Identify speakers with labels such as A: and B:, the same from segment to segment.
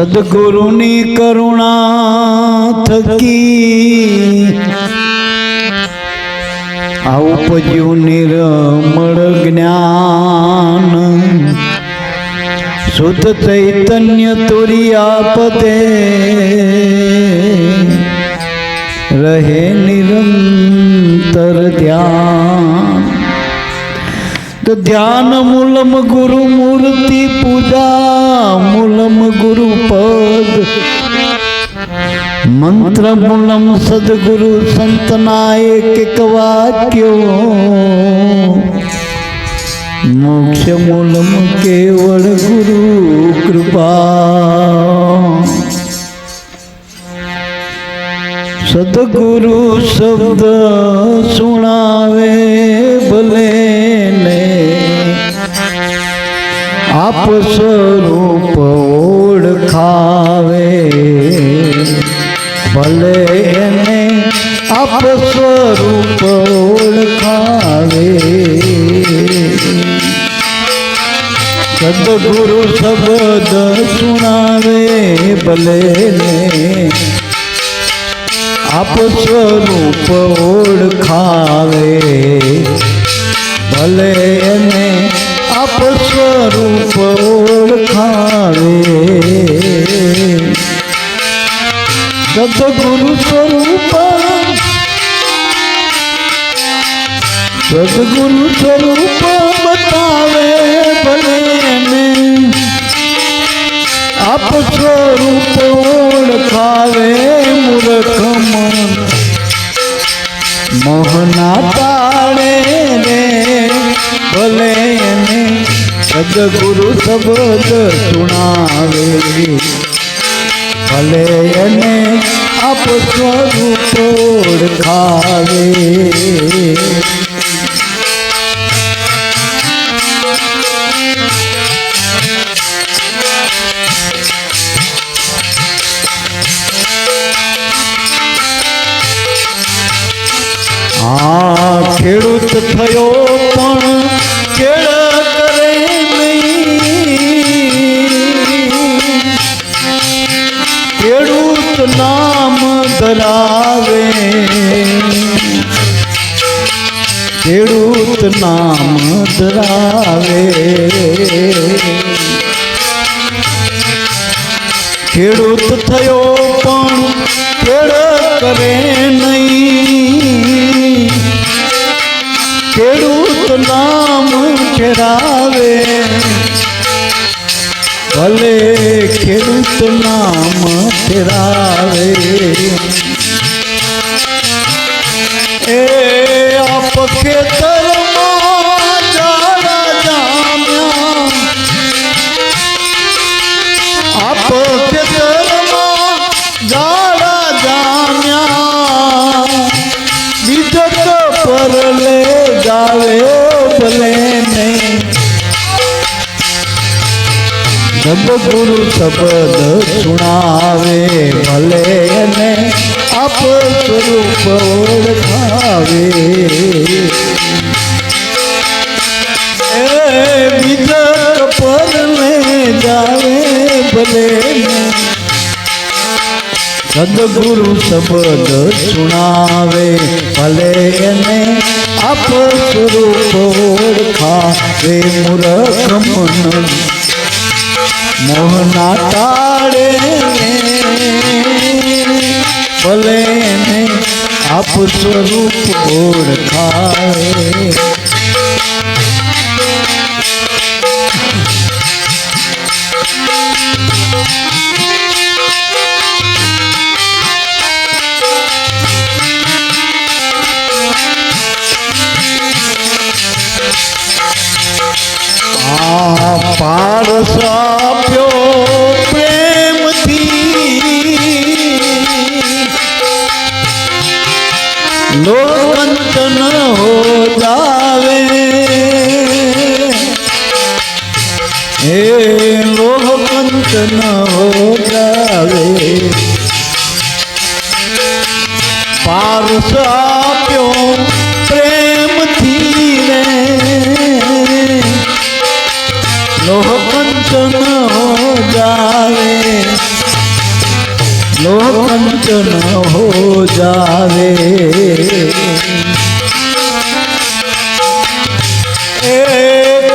A: સદગુરુની કરુણા થકી ઉપજ્યું નિર્મળ જ્ઞાન શુદ્ધ ચૈતન્ય તુરિયા પદે રહે નિરંતર ધ્યાન। तो ध्यान मूलम गुरु मूर्ति पूजा मूलम गुरु पद मंत्र मूलम सदगुरु संतनाय एक वाक्यो मोक्ष मूलम केवल गुरु कृपा। सदगुरु शब्द सुनावे भले ने आप स्वरूप ओळखावे भले ने आप स्वरूप ओळखावे। सदगुरु शब्द सुनावे भले ने आप स्वरूप ओळखावे भले ने आप स्वरूप ओळखावे। सद्गुरु स्वरूप बतावे भले ने आप स्वरूप ओळखावे। मूर्ख मन मोहना ताड़े रे भले ने सदगुरु शब्द सुनावे भले ने आप स्वरूप ओळखावे। ખેડૂત થયો પણ ખેડ કરે નહીં, ખેડૂત નામ ધરાવે, ખેડૂત નામ ધરાવે। ખેડૂત થયો પણ ખેડ કરે નહીં, ખેડૂત નામ ખેરાવે ભલે ખેડૂત નામ ખેરાવે। એ આપ ખેતરમાં ઝાડા જામ્યા, આપ ખેતરમાં ઝાડા જામ્યા, બીજક પર લે जावे भले ने सदगुरु शब्द सुनावे भले ने आप स्वरूप ओळखावे। बीजक पर ले जावे भले ने सदगुरु शब्द सुनावे भले ने आप स्वरूप ओळखावे। मूर्ख मन मोहना ताड़े भले ने आप स्वरूप ओळखावे। पारस आप्यो प्रेम थी लोकंतन हो जावे, हे लोकंतन हो जावे। पारस आप्यो प्रेम थी रे लोह कंचन हो जावे। लोह कंचन हो जावे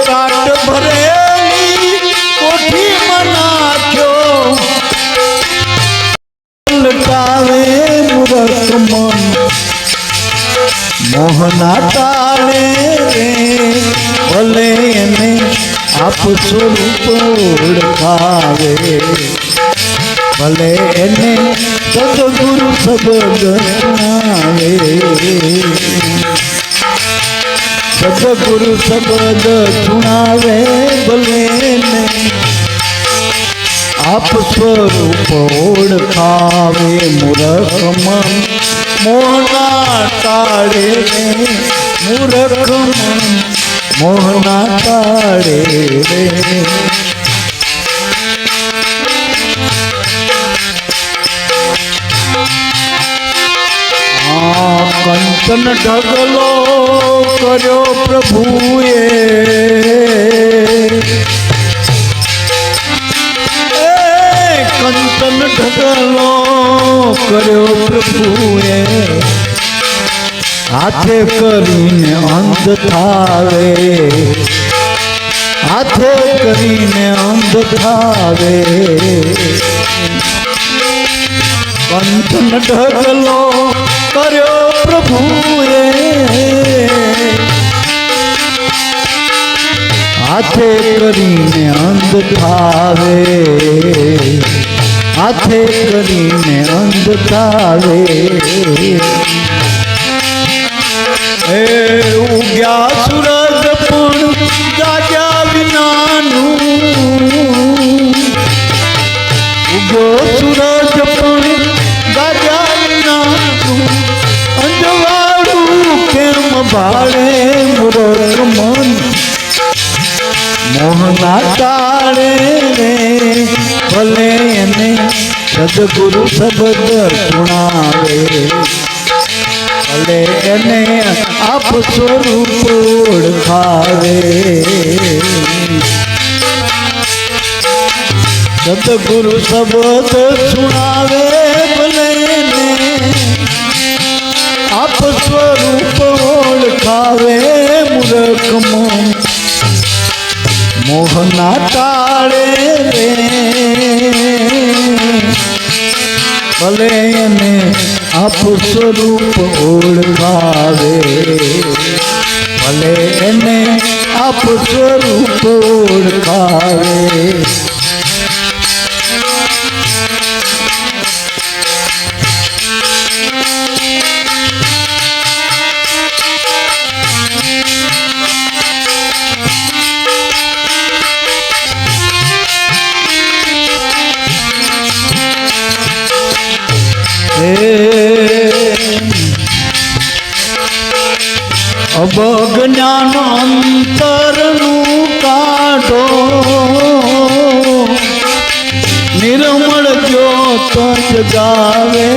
A: काट भरेली कोठी मनाख्यो लटावे मूरख मन मोहना टाळे रे भले એને આપ સ્વરૂપ ઓળખાવે ભલે એને સદગુરુ શબ્દ સુણાવે સદગુરુ શબ્દ સુણાવે ભલે એને આપ સ્વરૂપ ઓળખાવે મૂરખ મન મોહના ટાળે મૂરખ મન મોહના ટાળે રે કંચન ઢગલો કર્યો પ્રભુએ કંચન ઢગલો કર્યો પ્રભુએ હાથે કરીને અંધ થાવે હાથે કરીને અંધ થાવે કંચન ઢગલો કર્યો પ્રભુએ હાથે કરીને અંધ થાવે હાથે કરીને અંધ થાવે ઉગ્યા સૂરજ પણ જાગ્યા વિનાનું ઉગ્યો સૂરજ પણ જાગ્યા વિનાનું અંજવાળું કેમ ભાળે મૂરખ મન મોહના ટાળે રે ભલે એને સદગુરુ શબ્દ સુણાવે ભલે એને આપ સ્વરૂપ ઓળખાવે સદગુરુ શબ્દ સુણાવે ભલે એને આપ સ્વરૂપ ઓળખાવે મૂરખ મન મોહના ટાળે રે ભલે એને આપ સ્વરૂપ ઓળખાવે ભલે એને આપ સ્વરૂપ ઓળખાવે અબજ્ઞાન અંતરનું કાઢો નિર્મળ જ્યોત જગાવે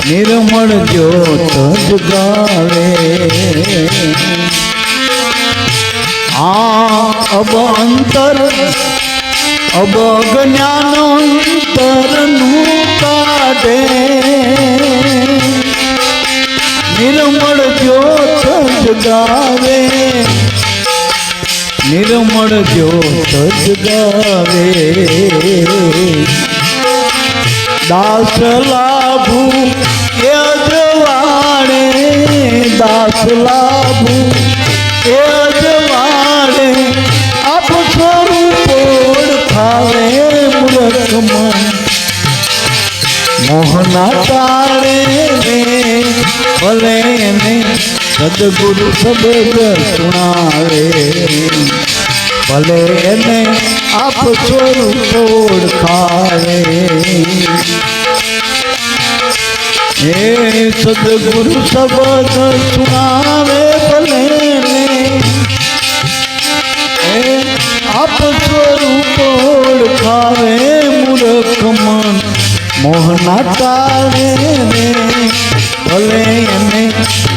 A: નિર્મળ જ્યોત જગાવે અબ અંતર અબજ્ઞાન અંતરનું કાઢે નિર્મળ જ્યોત જગાવે નિર્મળ જ્યોત જગાવે દાસ લાભુ એ જવાડે દાસ લાભુ એ જવાડે આપ સ્વરૂપ ઓળખાવે મૂરખ મન મોહના ટાળે રે ભલે એને સદગુરુ શબ્દ સુણાવે ભલે એને આપ સ્વરૂપ ઓળખાવે હે સદગુરુ શબ્દ સુણાવે ભલે એને આપ સ્વરૂપ ઓળખાવે મૂરખ મન મોહના ટાળે રે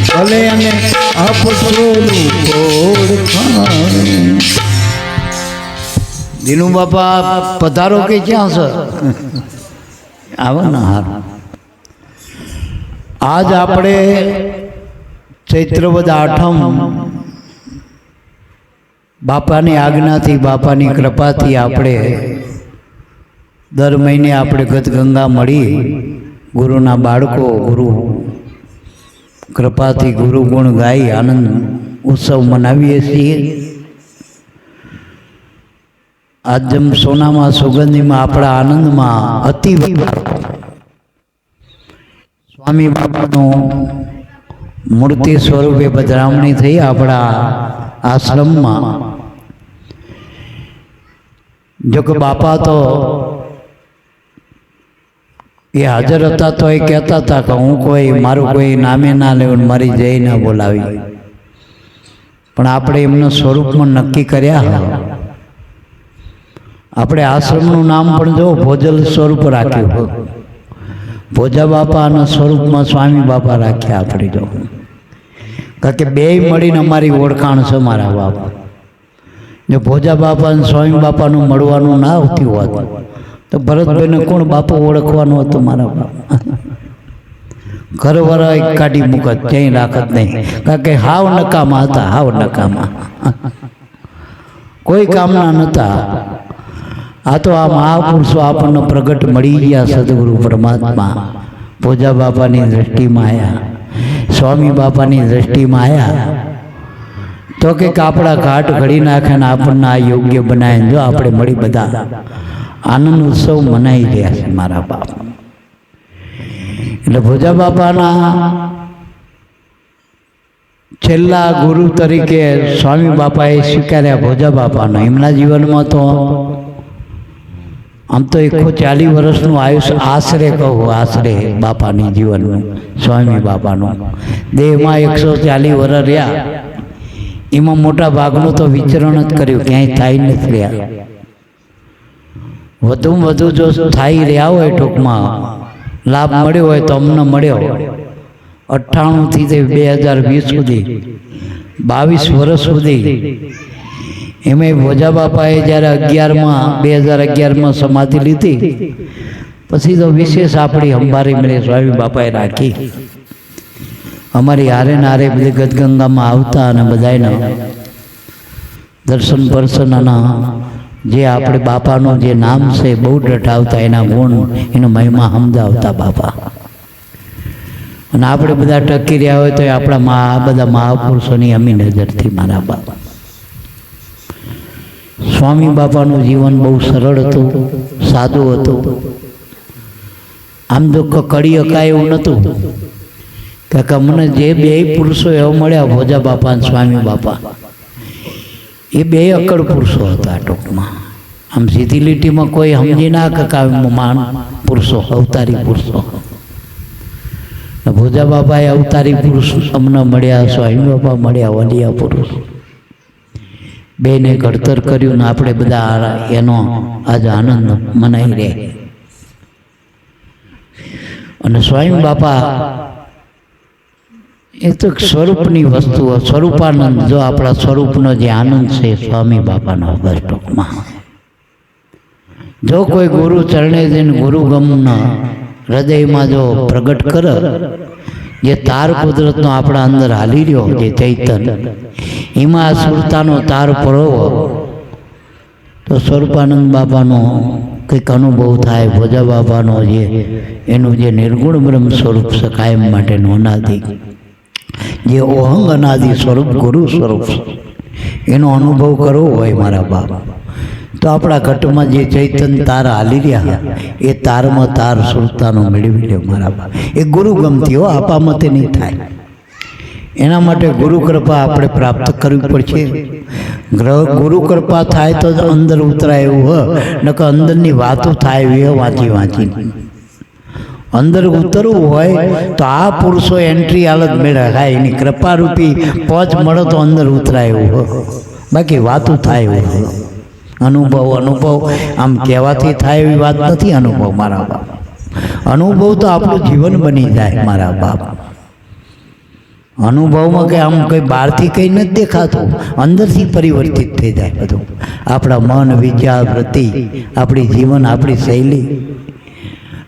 A: ભલે એને આપ સ્વરૂપ ઓળખાવે દીનુ બાપા પધારો કે ક્યાં છે? આવો ને હાર. આજ આપણે ચૈત્રવદ આઠમ બાપાની આજ્ઞાથી બાપાની કૃપાથી આપણે દર મહિને આપણે ગતગંગા મળી ગુરુના બાળકો ગુરુ કૃપાથી ગુરુ ગુણ ગાઈ આનંદ ઉત્સવ મનાવીએ છીએ. આજ જેમ સોનામાં સુગંધીમાં આપણા આનંદમાં અતિ સ્વામી બાપાનું મૂર્તિ સ્વરૂપે પધરામણી થઈ આપણા આશ્રમમાં. જો કે બાપા તો એ હાજર હતા તો એ કહેતા હતા કે હું મારું કોઈ નામે ના લેવું, મારી જય ના બોલાવી. પણ આપણે એમનું સ્વરૂપમાં નક્કી કર્યા. આપણે આશ્રમનું નામ પણ જો ભોજલ સ્વરૂપ રાખ્યું. ભોજા બાપાના સ્વરૂપમાં સ્વામી બાપા રાખ્યા આપણે જો. કારણ કે બે મળીને અમારી ઓળખાણ છે મારા બાપ. જો ભોજા બાપા અને સ્વામી બાપાનું મળવાનું ના આવતી હોત તો ભરતભાઈને કોણ બાપો ઓળખવાનો હતો મારા બાપ? ઘરવાળા કાઢી મૂકત, ક્યાંય રાખત નહીં. કારણ કે હાવ નકામા હતા, હાવ નકામા, કોઈ કામના નહોતા. આ તો આ મહાપુરુષો આપણને પ્રગટ મળી ગયા. સદગુરુ પરમાત્મા ભોજા બાપાની દ્રષ્ટિમાં આવ્યા, સ્વામી બાપાની દ્રષ્ટિમાં આવ્યા તો કે આપણા ઘાટ ઘડી નાખે ને આપણને આ યોગ્ય બનાવીને જો આપણે મળી બધા આનંદ ઉત્સવ મનાવી રહ્યા છે મારા બાપ. એટલે ભોજા બાપાના છેલ્લા ગુરુ તરીકે સ્વામી બાપાએ સ્વીકાર્યા ભોજા બાપાનો. એમના જીવનમાં તો આમ તો 140 વર્ષનું આયુષ્ય આશરે કહું, આશરે બાપાની જીવનનું, સ્વામી બાપાનું. દેહમાં 140 વર્ષ રહ્યા. એમાં મોટા ભાગનું તો વિચરણ જ કર્યું, ક્યાંય થાય નથી રહ્યા. વધુમાં વધુ જો થાય રહ્યા હોય, ટૂંકમાં લાભ મળ્યો હોય તો અમને મળ્યો 98થી તે 2020 સુધી 22 વર્ષ સુધી. એમાં ભોજા બાપાએ જ્યારે 2011માં સમાધિ લીધી પછી તો વિશેષ આપણી અંબારી મેળે સ્વામી બાપાએ રાખી. અમારી હારે ને હારે બધી ગતગંગામાં આવતા અને બધાને દર્શન પર્શનના જે આપણે બાપાનું જે નામ છે બહુ ડટાવતા, એના ગુણ એનો મહિમા સમજાવતા બાપા. અને આપણે બધા ટકી રહ્યા હોય તો આપણા બધા મહાપુરુષોની અમી નજરથી મારા બાપા. સ્વામી બાપાનું જીવન બહુ સરળ હતું, સાદું હતું. આમ તો કડી અકાય એવું નહોતું. કે મને જે બે પુરુષો એવા મળ્યા, ભોજા બાપા અને સ્વામી બાપા, એ બે અકળ પુરુષો હતા ટૂંકમાં. આમ સીધી લીટીમાં કોઈ સમજી ના કે મહાન પુરુષો, અવતારી પુરુષો. ભોજા બાપાએ અવતારી પુરુષ અમને મળ્યા, સ્વામી બાપા મળ્યા વલિયા પુરુષ. બેને ઘડતર કર્યું ને આપણે બધા એનો આજ આનંદ મનાઈ રહે. અને સ્વામી બાપા એ તો સ્વરૂપની વસ્તુઓ, સ્વરૂપાનંદ. જો આપણા સ્વરૂપનો જે આનંદ છે સ્વામી બાપાનો બસ ટૂંકમાં. જો કોઈ ગુરુ ચરણે જઈને ગુરુ ગમના હૃદયમાં જો પ્રગટ કરે, જે તાર કુદરતનો આપણા અંદર હાલી રહ્યો જે ચૈતન, એમાં સુરતાનો તાર પરોવો તો સ્વરૂપાનંદ બાપાનો કંઈક અનુભવ થાય. ભોજા બાપાનો જે એનું જે નિર્ગુણ બ્રહ્મ સ્વરૂપ છે કાયમ માટેનું અનાદિ, જે ઓહંગ અનાદિ સ્વરૂપ ગુરુ સ્વરૂપ એનો અનુભવ કરવો હોય મારા બાપ, તો આપણા ઘટમાં જે ચૈતન તાર હાલી રહ્યા એ તારમાં તાર સુરતાનો મેળવી લે મારા બાપ. એ ગુરુ ગમતી હો, આપામતે નહીં થાય. એના માટે ગુરુ કૃપા આપણે પ્રાપ્ત કરવી પડશે. ગુરુ કૃપા થાય તો અંદર ઉતરાય એવું હોય, નકર અંદરની વાતો થાય એવી વાંચી વાંચી. અંદર ઉતરવું હોય તો આ પુરુષો એન્ટ્રી હાલત મેળવે થાય, એની કૃપારૂપી પહોંચ મળે તો અંદર ઉતરાય એવું હોય. બાકી વાતું થાય એવું હોય. અનુભવ આમ કહેવાથી થાય એવી વાત નથી. અનુભવ મારા બાપ, અનુભવ તો આપણું જીવન બની જાય મારા બાપ. અનુભવમાં કે આમ કંઈ બહારથી કંઈ નથી દેખાતું, અંદરથી પરિવર્તિત થઈ જાય બધું. આપણા મન, વિચાર, વૃત્તિ, આપણી જીવન, આપણી શૈલી,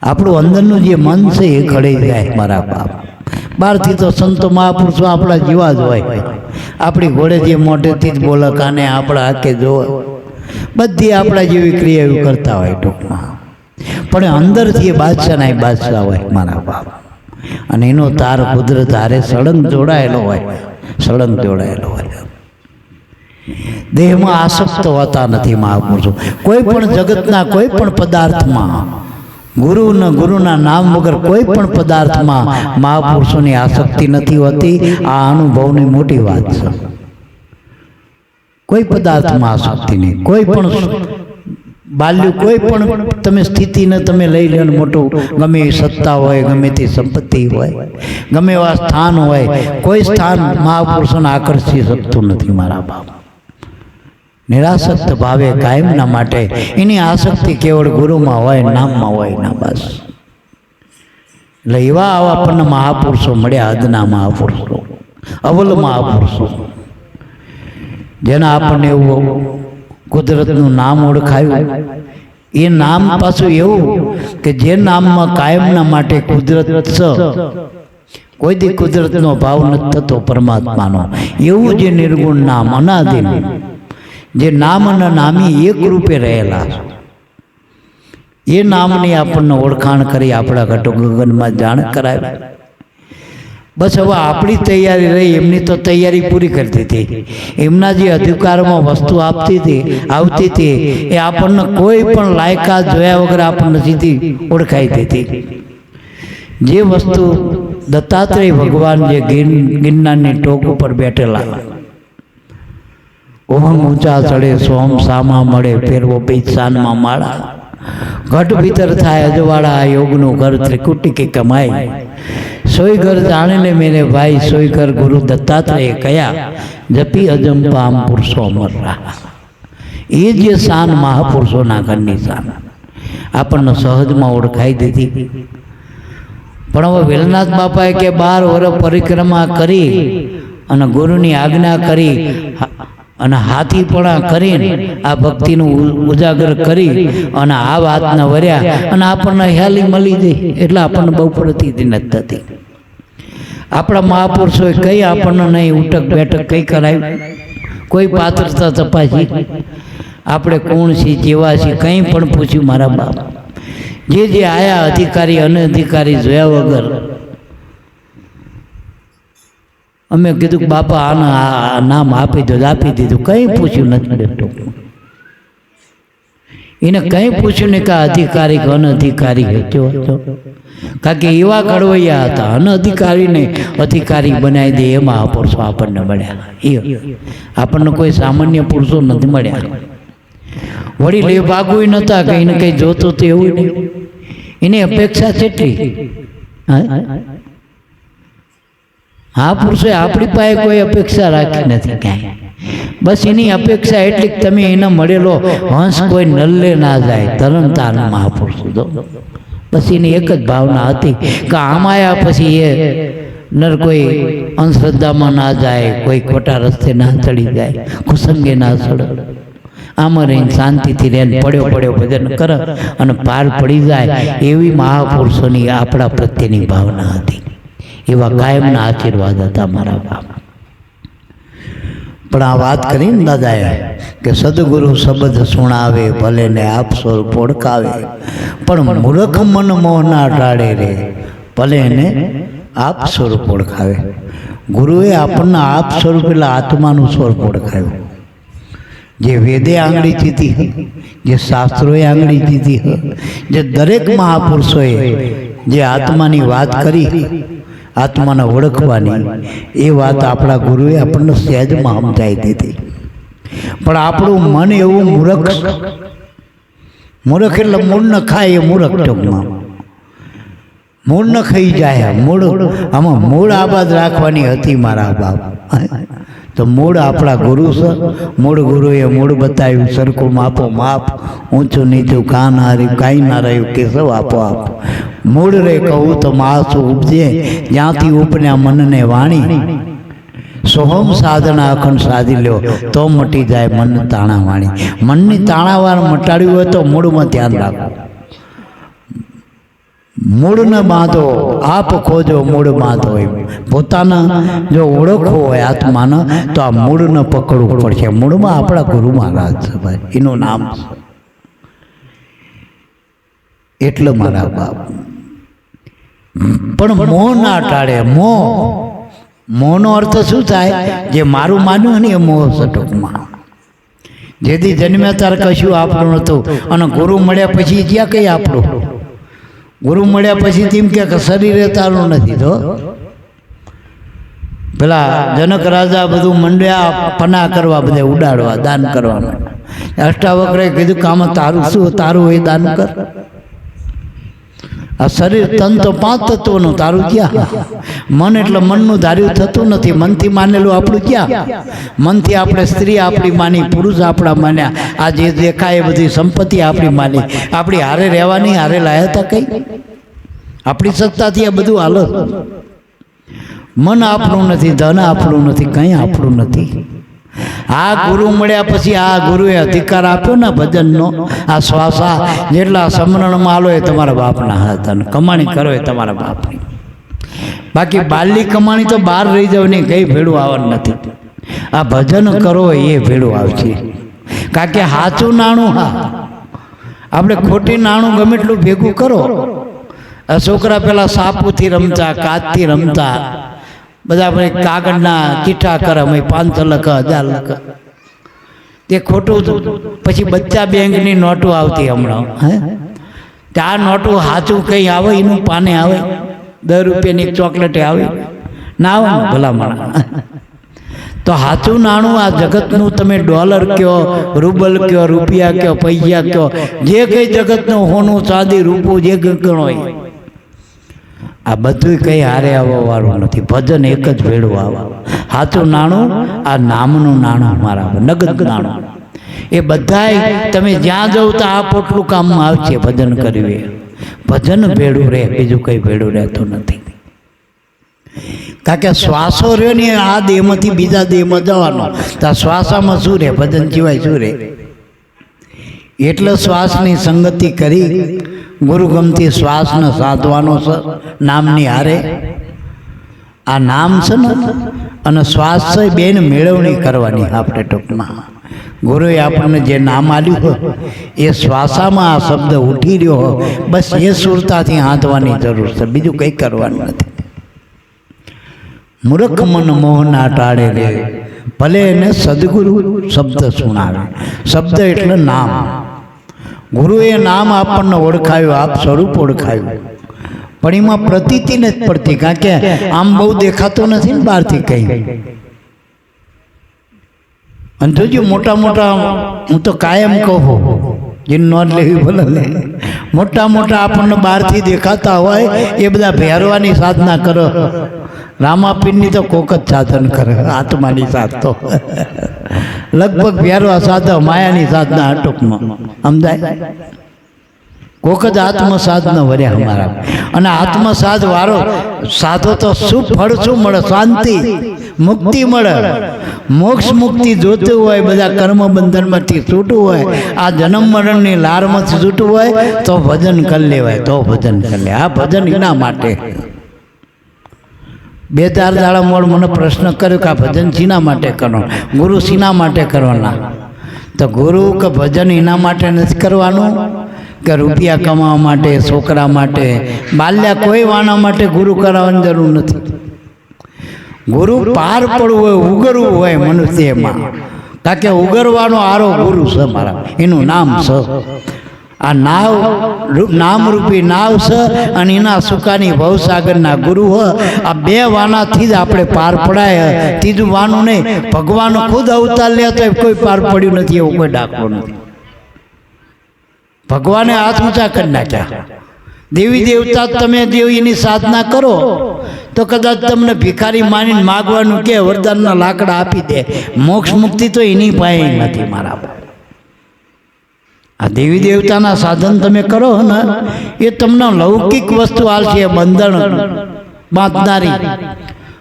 A: આપણું અંદરનું જે મન છે એ ખડે જાય મારા બાપ. બહારથી તો સંતો મહાપુરુષો આપણા જીવા જ હોય, આપણી ઘોડે જે મોઢેથી જ બોલે, કાને આપણા હાકે જોવે, બધી આપણા જેવી ક્રિયાઓ કરતા હોય ટૂંકમાં. પણ અંદરથી એ બાદશાહના એ બાદશાહ હોય મારા બાપ. અને એનો તાર કુદરત હારે સળંગ જોડાયેલો હોય, સળંગ જોડાયેલો હોય. દેહમાં આસક્ત હોતા નથી મહાપુરુષો. કોઈ પણ જગતના કોઈ પણ પદાર્થમાં, ગુરુના નામ વગર કોઈ પણ પદાર્થમાં મહાપુરુષોની આસક્તિ નથી હોતી. આ અનુભવની મોટી વાત છે. કોઈ પદાર્થમાં આસક્તિ નહીં. કોઈ પણ બાલ્યું, કોઈ પણ તમે સ્થિતિને તમે લઈ લો, મોટું ગમે એ સત્તા હોય, ગમે તે સંપત્તિ હોય, ગમે એવા સ્થાન હોય, કોઈ સ્થાન મહાપુરુષોને આકર્ષી શકતું નથી મારા બાપ. નિરાસક્ત ભાવે કાયમના માટે એની આસક્તિ કેવળ ગુરુમાં હોય, નામમાં હોય ના, બસ. એટલે એવા આવા પણ મહાપુરુષો મળ્યા, અદના મહાપુરુષો, અવલ મહાપુરુષો, જેના આપણને એવું કુદરતનું નામ ઓળખાયું. એ નામ પાછું એવું કે જે નામમાં કાયમના માટે કુદરત છે, કોઈ દી કુદરતનો ભાવ નથી થતો પરમાત્માનો. એવું જે નિર્ગુણ નામ, અનાદિન, જે નામ અને નામી એક રૂપે રહેલા, એ નામની આપણને ઓળખાણ કરી, આપણા ઘટો ગગનમાં જાણ કરાવી. બસ હવે આપણી તૈયારી રહી, એમની તો તૈયારી પૂરી કરતી હતી. એમના જે અધિકારમાં વસ્તુ આવતી હતી એ આપણને કોઈ પણ લાયકાત જોયા વગર આપણને સીધી ઓળખાઈ દેતી. જે વસ્તુ દત્તાત્રેય ભગવાન જે ગિરનારની ટોક ઉપર બેઠેલા, ઓહમ ઊંચા ચડે, સોમ સામા મળે, ફેરવો પૈસાનમાં માળા, ઘટ ભીતર થાય અજવાળા, યોગનું ઘર ત્રિકુટી કે કમાય, સોય ઘર જાણે લે મેરે ભાઈ, સોય ઘર ગુરુ દત્તાત્રેય કયા, જપી અજંપા આમ પુરુષો અમર રહા. એ જે શાન મહાપુરુષોના ઘરની શાન આપણને સહજમાં ઓળખાઈ દીધી. પણ હવે વેલનાથ બાપાએ કે 12 વર્ષ પરિક્રમા કરી અને ગુરુની આજ્ઞા કરી અને હાથીપણા કરીને આ ભક્તિનું ઉજાગર કરી અને આ વાતના વર્યા અને આપણને હેલી મળી ગઈ. એટલે આપણને બહુ પ્રતિદિન જ થતી. આપણા મહાપુરુષોએ કઈ આપણને નહીં ઉટક બેઠક કઈ કરાવી, કોઈ પાત્રતા તપાસી, આપણે કોણ છીએ, જેવા છીએ, કંઈ પણ પૂછ્યું મારા બાપ. જે આયા અધિકારી અનઅધિકારી જોયા વગર અમે કીધું કે બાપા આના નામ આપી દો, આપી દીધું. કંઈ પૂછ્યું નથી. એને કંઈ પૂછ્યું નહીં કે અધિકારી કે અનઅધિકારી હતો. કારણ કે એવા ઘડવૈયા હતા, અનઅધિકારીને અધિકારી બનાવી દે એમાં મહાપુરુષો આપણને મળ્યા. એ આપણને કોઈ સામાન્ય પુરુષો નથી મળ્યા. વળી લે ભાગવું નહોતા, કંઈ ને કંઈ જોતો તો એવું નહીં. એની અપેક્ષા કેટલી. હા, પુરુષોએ આપણી પાસે કોઈ અપેક્ષા રાખી નથી ક્યાંય. બસ એની અપેક્ષા એટલી કે તમે એને મળેલો હંસ કોઈ નલ્લે ના જાય, તરણતાર મહાપુરુષો દો. બસ એની એક જ ભાવના હતી કે આમાયા પછી એ નર કોઈ અંધશ્રદ્ધામાં ના જાય, કોઈ ખોટા રસ્તે ના ચડી જાય, કુસંગે ના ચડે, આમાં રહીને શાંતિથી રહીને પડ્યો ભજન કરે અને પાર પડી જાય. એવી મહાપુરુષોની આપણા પ્રત્યેની ભાવના હતી. એવા કાયમના આશીર્વાદ હતા મારા બાપ. પણ આ વાત કરીને દાદાએ કે સદગુરુ શબ્દ સુણાવે, ભલે ને આપ સ્વરૂપ ઓળખાવે, પણ મૂર્ખ મન મોહના ટાળે રે, ભલે ને આપ સ્વરૂપ ઓળખાવે. ગુરુએ આપણને આપ સ્વરૂપ એટલે આત્માનું સ્વરૂપ ઓળખાવ્યું. જે વેદે આંગળી ચીતી, જે શાસ્ત્રોએ આંગળી ચીતી, જે દરેક મહાપુરુષોએ જે આત્માની વાત કરી, આત્માને ઓળખવાની, એ વાત આપણા ગુરુએ આપણને સહેજમાં સમજાવી દીધી. પણ આપણું મન એવું મૂર્ખ એટલે મૂળ ન ખાય એ મૂર્ખ. ટૂંકમાં મૂળ ન ખાઈ જાય. આમાં મૂળ આબાદ રાખવાની હતી મારા બાપ. તો મૂળ આપણા ગુરુ છે. મૂળ ગુરુએ મૂળ બતાવ્યું, સરખું માપો માપ, ઊંચું નીચું કાન હાર્યું, કાંઈ ના રહ્યું કેશવ આપો આપ. મૂળ રે કહું તો માસું ઉપજે, જ્યાંથી ઉપન્યા મનને વાણી, સોહમ સાધના અખંડ સાધી લ્યો તો મટી જાય મન તાણાવાણી. મનની તાણાવાર મટાડ્યું હોય તો મૂળમાં ધ્યાન રાખો. મૂળને બાંધો, આપ ખોજો મૂળ બાંધો. પોતાના જો ઓળખવો હોય આત્માને તો આ મૂળને પકડવું પડશે. મૂળમાં આપણા ગુરુ મહારાજ છે ભાઈ, એનું નામ છે. એટલે મારા બાપ પણ મોહ ના ટાળે. મોહનો અર્થ શું થાય? જે મારું માન્યું ને એ મોહ છે ટૂંકમાં. જેથી જન્મ્યા ત્યારે કશું આપણું નહોતું અને ગુરુ મળ્યા પછી જ્યાં કઈ આપણું. ગુરુ મળ્યા પછી તેમ કે શરીરે તારું નથી. તો પેલા જનક રાજા બધું મંડ્યા પના કરવા, બધા ઉડાડવા, દાન કરવાનું. અષ્ટાવક્રે કીધું કામ તારું શું? તારું એ દાન કર. આ શરીર તન તો 5 તત્વોનું, તારું ક્યાં? મન એટલે મનનું ધાર્યું થતું નથી. મનથી માનેલું આપણું ક્યાં? મનથી આપણે સ્ત્રી આપણી માની, પુરુષ આપણા માન્યા, આ જે દેખાય એ બધી સંપત્તિ આપણી માની. આપણી હારે રહેવાની, હારે લાયા હતા કઈ? આપણી સત્તાથી આ બધું હાલો. મન આપણું નથી, ધન આપણું નથી, કંઈ આપણું નથી. આ ગુરુ મળ્યા પછી આ ગુરુએ અધિકાર આપ્યો ને ભજનનો. આ શ્વાસા જેટલા સમરણમાં આલો એ તમારા બાપના હાથ, અને કમાણી કરો એ તમારા બાપની. બાકી બાલની કમાણી તો બહાર રહી જાવ નહીં, કંઈ ભેળું આવવાનું નથી. આ ભજન કરો એ ભેળું આવશે. કારણ કે સાચું નાણું, હા આપણે ખોટી નાણું ગમે એટલું ભેગું કરો. આ છોકરા પેલા સાપુથી રમતા, કાચથી રમતા, બધા આપણે કાગળના ચીઠા કરે, અમે 500 લખ, 1000 લખ. તે ખોટું. પછી બચ્ચા બેંકની નોટો આવતી હમણાં. ત્યાં નોટો સાચું કંઈ આવે? એનું પાને આવે? 10 રૂપિયાની ચોકલેટે આવે ના? આવે ને ભલામણ. તો સાચું નાણું આ જગતનું, તમે ડોલર કયો, રૂબલ કયો, રૂપિયા કયો, પૈસા કયો, જે કંઈ જગતનું હોનું, ચાંદી, રૂપું જે ગણો હોય, આ બધું કંઈ હારે આવવાવાળું નથી. ભજન એક જ ભેળું આવે. સાચું નાણું આ નામનું નાણું, મારા નગદ નાણું. એ બધાય તમે જ્યાં જાઓ તો આ પોટલું કામમાં આવશે. ભજન કરવી, ભજન ભેળું રહે, બીજું કંઈ ભેળું રહેતું નથી. કારણ કે શ્વાસો રહ્યો ને આ દેહમાંથી બીજા દેહમાં જવાનો, તો આ શ્વાસામાં શું રહે? ભજન સિવાય શું રહે? એટલે શ્વાસની સંગતિ કરી ગુરુ ગમતી શ્વાસને સાધવાનો છે નામની હારે. આ નામ છે ને અને શ્વાસ છે, બેન મેળવણી કરવાની આપણે ટૂંકમાં. ગુરુએ આપણને જે નામ આપ્યું હોય એ શ્વાસામાં આ શબ્દ ઉઠી રહ્યો હોય, બસ એ સુરતાથી હાંધવાની જરૂર છે, બીજું કંઈ કરવાનું નથી. મૂર્ખ મન મોહ ના ટાળે રે, ભલે એને સદગુરુ શબ્દ સુણાવે. શબ્દ એટલે નામ. ગુરુએ નામ આપણને ઓળખાયું, આપ સ્વરૂપ ઓળખાયું, પણ એમાં પ્રતીતિ નથી પડતી. કારણ કે આમ બહુ દેખાતો નથી ને બહારથી કંઈ. અને જોજો મોટા મોટા, હું તો કાયમ કહું, જેની નોંધ લેવી ભલે લે, મોટા મોટા આપણને બહારથી દેખાતા હોય એ બધા ભેરવાની સાધના કરો. રામાપીરની તો કોક જ સાધન કરે, આત્માની સાધ તો લગભગ ભેરવા સાધા, માયાની સાધના ટૂંકમાં સમજાય. કોક જ આત્મ સાધના વર્યા અમારા. અને આત્મ સાધ વાળો સાધો તો શું ફળ શું મળે? શાંતિ, મુક્તિ મળે. મોક્ષ મુક્તિ જોતું હોય, બધા કર્મ બંધનમાંથી છૂટવું હોય, આ જન્મ મરણની લારમાંથી છૂટવું હોય તો ભજન કરી લેવાય, તો ભજન કરી લે. આ ભજન એના માટે. 2-4 દાડા મોડ મને પ્રશ્ન કર્યો કે આ ભજન શીના માટે કરવાનું, ગુરુ શીના માટે કરવાના? તો ગુરુ કે ભજન એના માટે નથી કરવાનું કે રૂપિયા કમાવા માટે, છોકરા માટે, બાલ્યા કોઈ વાના માટે ગુરુ કરાવવાની જરૂર નથી. ગુરુ પાર પડવું હોય, ઉગરવું હોય મનુષ્યમાં. કારણ કે ઉગરવાનો આરો ગુરુ છે મારા, એનું નામ છે. આ નાવ નામરૂપી નાવ છે અને એના સુકાની ભવસાગરના ગુરુ હોય. આ 2 વાનાથી જ આપણે પાર પડાય. ત્રીજું વાનું નહીં. ભગવાન ખુદ અવતાર લે તો કોઈ પાર પડ્યું નથી, એવું કોઈ દાખલો નથી. ભગવાને હાથ ઊંચા કરી નાખ્યા. દેવી દેવતા તમે દેવીની સાધના કરો તો કદાચ તમને ભિખારી માનીને માગવાનું કે વરદાનના લાકડા આપી દે. મોક્ષ મુક્તિ તો એની પાસે નથી મારા. આ દેવી દેવતાના સાધન તમે કરો ને એ તમને લૌકિક વસ્તુ આવશે, બંધન બાંધનારી.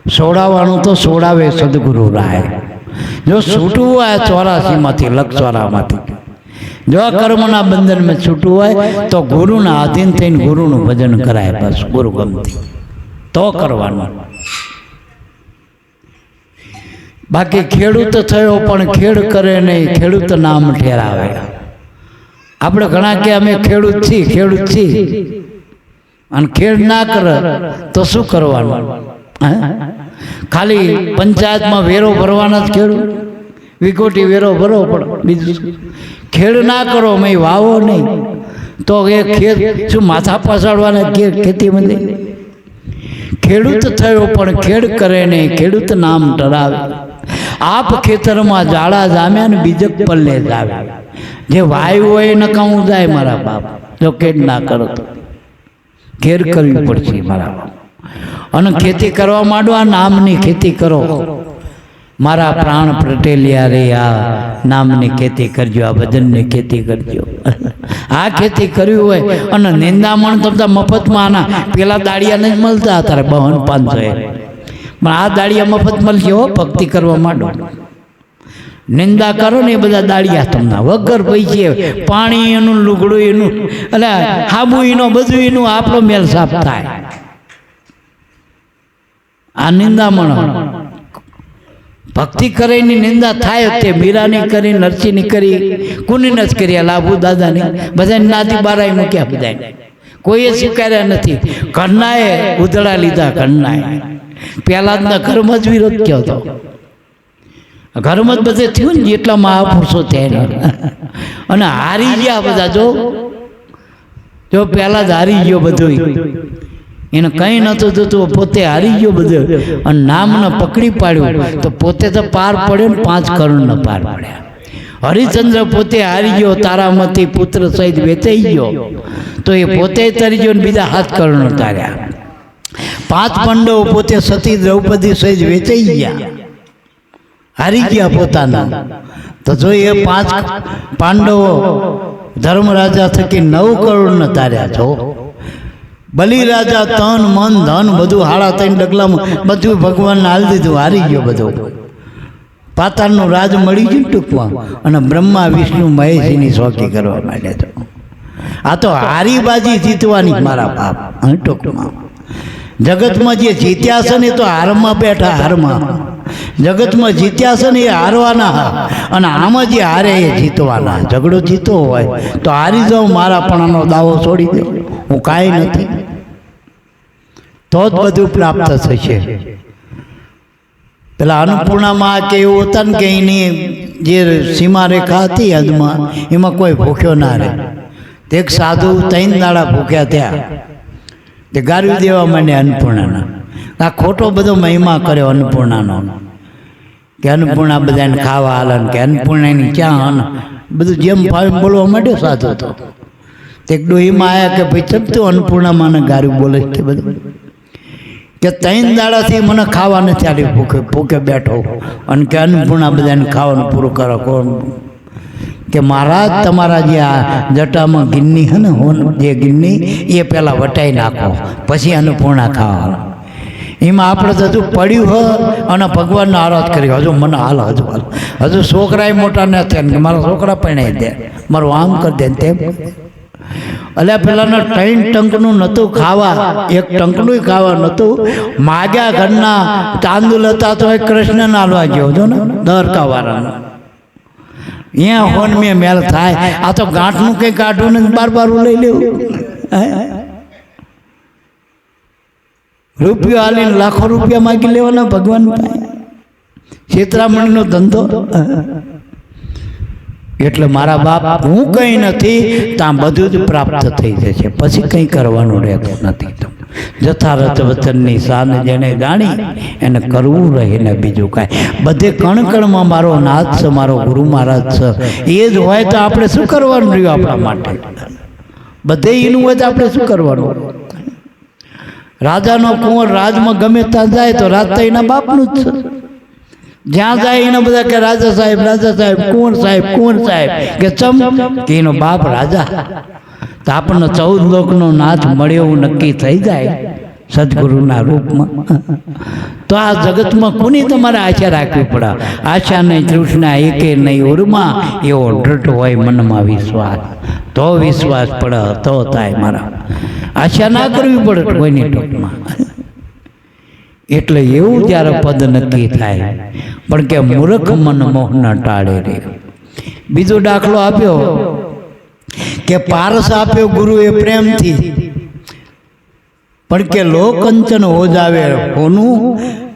A: સોડાવાનું તો સોડાવે સદગુરુ રાય. જો છૂટવું હોય 84માંથી લક્ષવારામાંથી, જો કર્મના બંધનમાં છૂટવું હોય તો ગુરુના આધીન થઈને ગુરુનું ભજન કરાય. બસ ગુરુ ગમતી તો કરવાનું. બાકી ખેડૂત થયો પણ ખેડ કરે નહીં, ખેડૂત નામ ઠેરાવે. આપણે ઘણા કે અમે ખેડૂત છીએ અને ખેડ ના કરે તો શું કરવાનું? ખાલી પંચાયતમાં વેરો ભરવાના જ ખેડૂત, વિકોટી વેરો ભરવો પડે. બીજું ખેડ ના કરો, મેં વાવો નહીં તો એ ખેત શું માથા પાછળવાના ખેતીમાં? ખેડૂત થયો પણ ખેડ કરે નહીં, ખેડૂત નામ ટરાવે. આપ ખેતરમાં જાડા જામ્યા ને બીજક પલ્લે જ આવે. જે વાયુ હોય નકામું જાય મારા બાપ. જો ખેડ ના કરો તો ખેર કરવી પડશે મારા બાપ. અને ખેતી કરવા માંડો, આ નામની ખેતી કરો. મારા પ્રાણ પ્રટેલિયા રે, આ નામની ખેતી કરજો, આ ભજનની ખેતી કરજો. આ ખેતી કરવી હોય અને નિંદામણ તમતા મફતમાં આના પેલા દાળિયા નહીં મળતા અત્યારે 52-500, પણ આ દાળિયા મફત મળશે હો. ભક્તિ કરવા માંડો, નિંદા કરો ને એ બધા દાળિયા તમને વગર પૈસે, પાણી એનું, લુગડું એનું, એટલે હાબુ એનું, બધું એનું, આપણો મેલ સાફ થાય. આ નિંદામણ ભક્તિ કરીને નિંદા થાય. તે મીરાની કરી, નરસિંહની કરી, કોની નથી કરી? લાભુ દાદાની બધાને નાતી બારાએ મૂક્યા. બધા કોઈએ સ્વીકાર્યા નથી. ઘરનાએ ઉધડા લીધા. ઘરનાએ પહેલાંના ઘરમાં જ વિરોધ થયો હતો. ઘરમાં જ બધે થયું ને જેટલા મહાપુરુષો થયા. અને હારી ગયા બધા. જો પહેલાં જ હારી ગયો બધું. એને કંઈ નહોતું થતું, પોતે હારી ગયો બધું. અને નામને પકડી પાડ્યું તો પોતે તો પાર પડ્યો ને 5 કરોડના પાર પડ્યા. હરિચંદ્ર પોતે હારી ગયો, તારામતી પુત્ર સહિત વેચાઈ ગયો તો એ પોતે તરી ગયો ને બીજા 7 કરોડ તાર્યા. 5 પાંડવો પોતે સતી દ્રૌપદી સહિત વેચાઈ ગયા, હારી ગયા પોતાના. તો જો એ 5 પાંડવો ધર્મરાજા થકી 9 કરોડના તાર્યા છો. બલિરાજા તન મન ધન બધું 3.5 ડગલામાં બધું ભગવાનને હાલ દીધું, હારી ગયો બધું. પાતાળનું રાજ મળી ગયું ટૂંકમાં. અને બ્રહ્મા વિષ્ણુ મહેશની શોકી કરવા માંડ્યા તો. આ તો હારીબાજી જીતવાની મારા બાપ. ટૂંકમાં જગતમાં જે જીત્યા છે ને તો હારમાં બેઠા. હારમાં જગતમાં જીત્યા છે ને એ હારવાના, અને આમાં જે હારે એ જીતવાના. ઝઘડો જીતો હોય તો હારી જાઉં, મારાપણાનો દાવો છોડી દો, હું કાંઈ નથી, તો જ બધું પ્રાપ્ત થશે. પેલા અન્નપૂર્ણામાં કે એવું હતા ને કે એની જે સીમા રેખા હતી હદમાં, એમાં કોઈ ભૂખ્યો ના રહે. તે એક સાધુ 3 દાડા ભૂખ્યા થયા. તે ગારવી દેવા માંડે અન્નપૂર્ણાના. આ ખોટો બધો મહિમા કર્યો અન્નપૂર્ણાનો, કે અન્નપૂર્ણા બધાને ખાવા હાલન, કે અન્નપૂર્ણાની ક્યાં, બધું જેમ ફાવે બોલવા માંડ્યો સાધુ. તો તે ડોહીમાં આવ્યા કે ભાઈ ચમતું અન્નપૂર્ણામાં ગારું બોલે છે બધું, કે 3 દાડાથી મને ખાવા નથી આવી, ભૂખે બેઠો, અને કે અન્નપૂર્ણા બધાને ખાવાનું પૂરું કરો. કોણ કે મહારાજ તમારા જે આ જટામાં ગિન્ની છે ને, જે ગિન્ની એ પહેલાં વટાઈ નાખો, પછી અન્નપૂર્ણા ખાવા. એમાં આપણે તો હજુ પડ્યું હોય અને ભગવાનનો આરાધ કરી, હજુ મને હાલ, હજુ છોકરાએ મોટા નથી કે મારા છોકરા પરણાવી દે, મારું આમ કરી દે તેમ. એટલે પેલાના 3 ટંકનું નહોતું ખાવા, 1 ટંકનું ખાવા નહોતું. માગ્યા ઘરના તાંદુલ હતા તો એ કૃષ્ણ નાલવા ગયો હતો ને, દ્વારકાવાળાનો. અહીંયા હોન મેલ થાય. આ તો ગાંઠનું કંઈ કાઢવું ને બાર લઈ લેવું. રૂપિયો હાલીને લાખો રૂપિયા માગી લેવાના ભગવાન પાસે. છેતરામણીનો ધંધો. એટલે મારા બાપ, હું કંઈ નથી ત્યાં બધું જ પ્રાપ્ત થઈ જશે, પછી કંઈ કરવાનું રહેતું નથી. જથારથ વચનની શાન જેને જાણી એને કરવું રહે ને બીજું કાંઈ. બધે કણકણમાં મારો નાથ છે, મારો ગુરુ મહારાજ છે. એ જ હોય તો આપણે શું કરવાનું રહ્યું આપણા માટે? બધે એનું હોય તો આપણે શું કરવાનું? રાજાનો કુંવર રાજમાં ગમે ત્યાં જાય તો રાજ તો એના બાપનું જ છે. જ્યાં જાય એને બધા કે રાજા સાહેબ, કુંવર સાહેબ, કે ચમ કે એનો બાપ રાજા. તો આપણને 14 લોકનો નાથ મળ્યો એવું નક્કી થઈ જાય સદગુરુના રૂપમાં. તો તો આ જગતમાં કોની તમારે આશા રાખવી પડે? આશા નહીં, તૃષ્ણા એકે નહીં ઉર્મા, એવો દ્રઢ હોય મનમાં વિશ્વાસ, તો વિશ્વાસ પડે તો થાય મારા. આશા ના કરવી પડે કોઈની ટોકમાં. એટલે એવું જ્યારે પદ નક્કી થાય. પણ કે મૂર્ખ મન મોહન ટાળે રે. બીજો દાખલો આપ્યો કે પારસ આપ્યો ગુરુએ પ્રેમથી, પણ કે લો કંચન હોજાવે હોનું.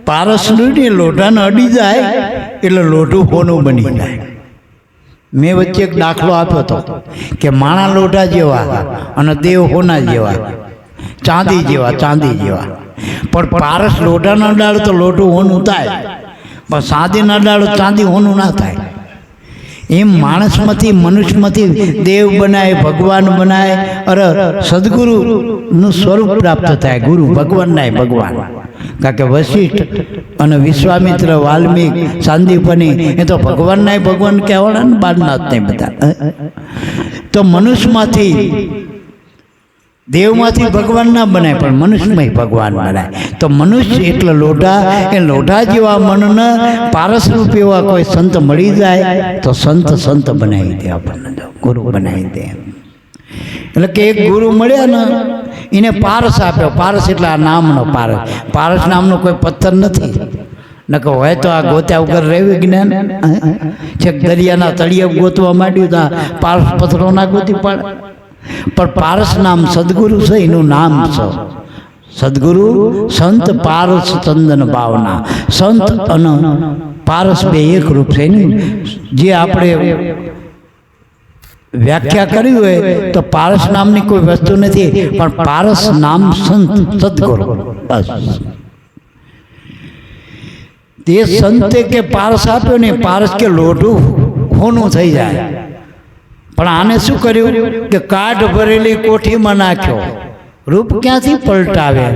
A: પારસનું લોઢાને અડી જાય એટલે લોઢું હોનું બની જાય. મેં વચ્ચે એક દાખલો આપ્યો હતો કે માણા લોઢા જેવા અને દેવ હોના જેવા, ચાંદી જેવા, ચાંદી જેવા. પણ પારસ લોઢા ના ડાળ તો લોઢું હોનું થાય, પણ ચાંદી ના ડાળ ચાંદી હોનું ના થાય. એમ માણસમાંથી મનુષ્યમાંથી દેવ બનાય, ભગવાન બનાય, અરે સદગુરુનું સ્વરૂપ પ્રાપ્ત થાય. ગુરુ ભગવાન નાય ભગવાન. કારણ કે વશિષ્ઠ અને વિશ્વામિત્ર, વાલ્મીક, સાંદીપની એ તો ભગવાન નાય ભગવાન કહેવાના ને, બારનાથ નહીં બધા. તો મનુષ્યમાંથી દેવમાંથી ભગવાન ના બનાય, પણ મનુષ્યમાં ભગવાન બનાય. તો મનુષ્ય એટલે લોઢા, એ લોઢા જેવા મનને પારસ રૂપ એવા કોઈ સંત મળી જાય તો સંત બનાવી દે આપણને, ગુરુ બનાવી દે. એટલે કે એક ગુરુ મળ્યા ને એને પારસ આપ્યો. પારસ એટલે આ નામનો પારસ. પારસ નામનો કોઈ પથ્થર નથી, નકર હોય તો આ ગોત્યા વગર રહેવું જ્ઞાન. છેક દરિયાના તળિયે ગોતવા માંડ્યું તો પારસ પથ્થરો ના ગોતી પાડે. પણ પારસ નામ સદગુરુ છે, એનું નામ છે સદગુરુ. સંત પારસ ચંદન ભાવના. સંત અને પારસ બે એક રૂપ છે. જે આપણે વ્યાખ્યા કરી હોય તો પારસ નામની કોઈ વસ્તુ નથી, પણ પારસ નામ સંત સદગુરુ. બસ તે સંતે કે પારસ આપ્યો ને, પારસ કે લોઢું હોનું થઈ જાય. પણ આને શું કર્યું કે કાઢ ભરેલી કોઠીમાં નાખ્યો. રૂપ ક્યાંથી પલટાવે?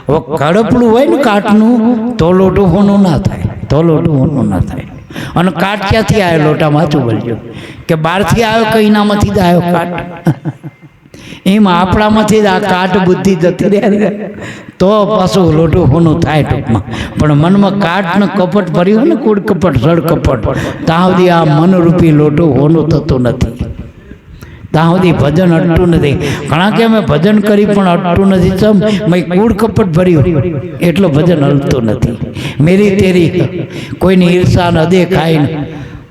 A: હવે કડપડું હોય ને કાઠનું તો લોઢું હોનું ના થાય, તો લોઢું હોનું ના થાય. અને કાઠ ક્યાંથી આવ્યો? લોટામાં શું બોલજો કે બહારથી આવ્યો કે એનામાંથી જ આવ્યો કાઠ? એમ આપણામાંથી જ આ કાઠ બુદ્ધિ જતી રહે તો પાછું લોઢું હોનું થાય ટૂંકમાં. પણ મનમાં કાઠ ને કપટ ભર્યું ને, કૂડ કપટ, સળ કપટ, ત્યાં સુધી આ મનરૂપી લોઢું હોનું થતું નથી. ત્યાં સુધી ભજન અટતું નથી. ઘણા કે અમે ભજન કરી પણ અટતું નથી. ચમ મેં કૂડ કપટ ભર્યું એટલો ભજન હલતું નથી. મેરી તેરી કોઈની ઈર્ષા ન દેખાય ને,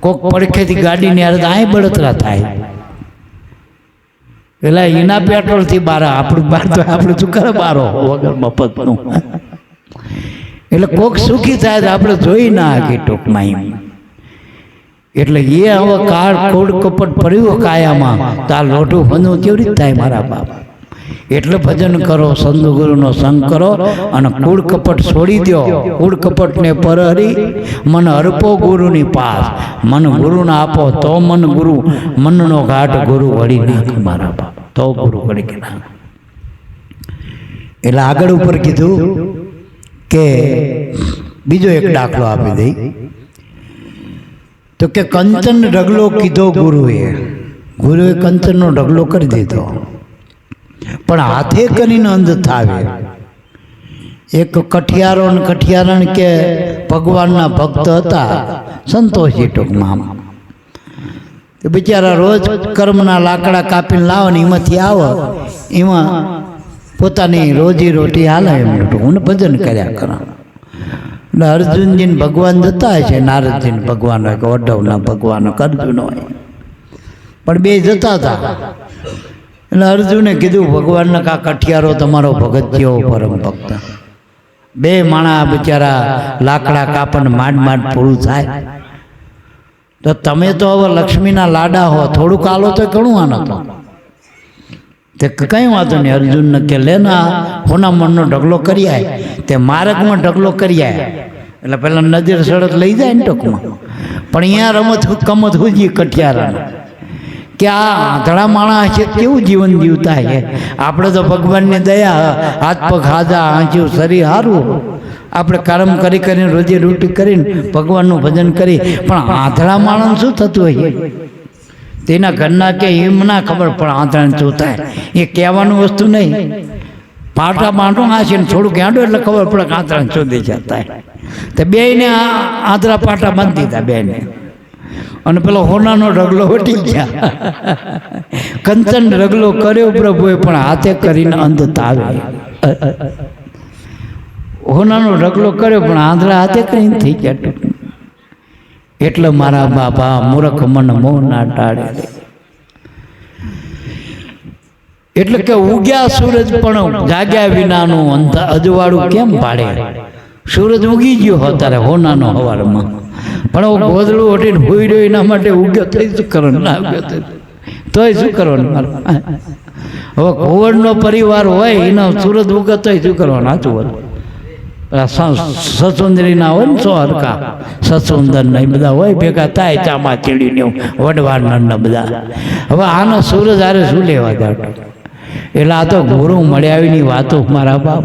A: કોક પડખેથી ગાડીની હારે આય બળતરા થાય. પેલા એના પેટ્રોલથી બારા, આપણું બાર તો આપણે શું કરે બારો વગર મફતનું. એટલે કોક સુખી થાય તો આપણે જોઈ ના આગી ટૂંકમાં એમ. એટલે એ હવે કાળ કોડ કપટ પડ્યું કાયામાં તો આ લોઢું બનવું કેવી રીતે થાય મારા બાપ? એટલે ભજન કરો, સદગુરુનો સંગ કરો અને કૂડ કપટ છોડી દો. કૂડ કપટને પરહરી મન અર્પો ગુરુની પાસ. મન ગુરુને આપો તો મન ગુરુ, મનનો ઘાટ ગુરુ વળી નાખ મારા બાપ, તો ગુરુ વળી નાખ. એટલે આગળ ઉપર કીધું કે બીજો એક દાખલો આપી દઈ તો કે કંચન ઢગલો કીધો ગુરુએ. ગુરુએ કંચનનો ઢગલો કરી દીધો, પણ હાથે કરીને અંધ થાવે. એક કઠિયારો ને કઠિયારણ કે ભગવાનના ભક્ત હતા, સંતોષી ટૂંકમાં. તો બિચારા રોજ કર્મના લાકડા કાપીને લાવો ને એમાંથી આવો, એમાં પોતાની રોજી રોટી હાલે એમ ટૂંકું ભજન કર્યા કરા. એટલે અર્જુનજીને ભગવાન જતા હશે, નારદજીને ભગવાન હોય કે વડવના ભગવાન હોય, અર્જુન હોય, પણ બે જતા હતા. એટલે અર્જુને કીધું ભગવાનને કા કઠિયારો તમારો ભગત જેવો પરમ ભક્ત. બે માણા બિચારા લાકડા કાપડ માંડ પૂરું થાય. તો તમે તો હવે લક્ષ્મીના લાડા હો, થોડુંક આલો તો ઘણું આનંદ. તે કંઈ વાંધો નહીં. અર્જુનને કે લેના હોના મનનો ઢગલો કરી આય. તે માર્ગમાં ઢગલો કરી આય એટલે પેલા નજર સડક લઈ જાય ને ટૂંકમાં. પણ અહીંયા રમત કમત હુજી કઠિયારા કે આ આંધળા માણસ છે કેવું જીવન જીવતા છે. આપણે તો ભગવાનની દયા, હાથ પગ હાજા, આંચ્યું શરીર સારું, આપણે કર્મ કરી કરીને રોજી રોટી કરીને ભગવાનનું ભજન કરી. પણ આંધળા માણસ શું થતું હોય? તેના ઘરના કે એમ ના ખબર, પણ આંધળાને શું થાય એ કહેવાનું વસ્તુ નહીં. પાટા માંડો આ છે ને થોડુંક હેંડો એટલે ખબર પડે કે આંધળાને શું દે જતા. તો બેયને આંધળા પાટા બાંધી દીધા બેને, અને પેલો હોનાનો ઢગલો વટી ગયા. કંચન ઢગલો કર્યો પ્રભુએ, પણ હાથે કરીને અંધ તાવે. હોનાનો ઢગલો કર્યો પણ આંધળા હાથે કરીને થઈ ગયા. એટલે મારા બાપા મૂર્ખ મન મોહ ના ટાળે. એટલે કે ઉગ્યા સૂરજ પણ જાગ્યા વિનાનું અજવાળું કેમ પાડે. સૂરજ ઉગી ગયો હતો ત્યારે હોનાનો હવારમાં, પણ ગોદડું ઓઢીને હોઈ રહ્યો એના માટે ઉગ્યો થઈ શું કરવાનું, ના ઉગ્યો તોય શું કરવાનું. હવે ઘોવડનો પરિવાર હોય એનો સૂરજ ઉગે તોય શું કરવાનું. સાચું વાત. સસુંદરીના હોય ને 100 હરકા સસુંદર ને બધા હોય ભેગા થાય, ચામા ચીડીને વડવાના બધા. હવે આનો સૂરજ આરે શું લેવા જાતો. એટલે આ તો ગુરુ મળ્યાવીની વાતો મારા બાપ.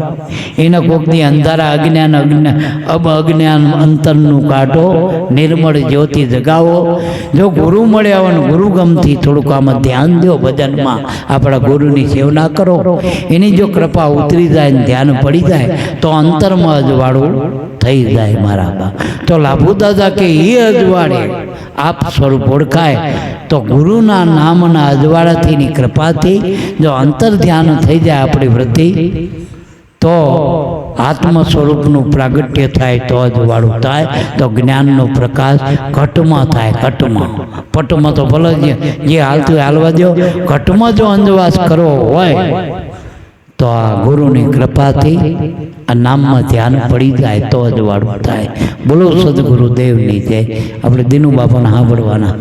A: એને કોકની અંધારા અજ્ઞાન અંતરનું કાઢો, નિર્મળ જ્યોતિ જગાવો. જો ગુરુ મળ્યા હોય ને ગુરુગમથી થોડુંક આમાં ધ્યાન દો, ભજનમાં આપણા ગુરુની સેવના કરો, એની જો કૃપા ઉતરી જાય ને ધ્યાન પડી જાય તો અંતરમાં અજવાળું થઈ જાય મારા બાપ. તો લાભુ દાદા કે એ અજવાળે આપ સ્વરૂપ ઓળખાય તો ગુરુના નામના અજવાળાથીની કૃપાથી જો અંતર ધ્યાન થઈ જાય આપણી વૃત્તિ, તો આત્મ સ્વરૂપનું પ્રાગટ્ય થાય, તો અજવાળું થાય, તો જ્ઞાનનો પ્રકાશ ઘટમાં થાય. ઘટમાં, પટમાં તો ભલે જે હાલતું હાલવા દો, ઘટમાં જો અંજવાસ કરવો હોય તો આ ગુરુની કૃપાથી આ નામમાં ધ્યાન પડી જાય તો અજવાળું થાય. બોલો સદગુરુદેવની જય. આપણે દિનુ બાપાને સાંભળવાના.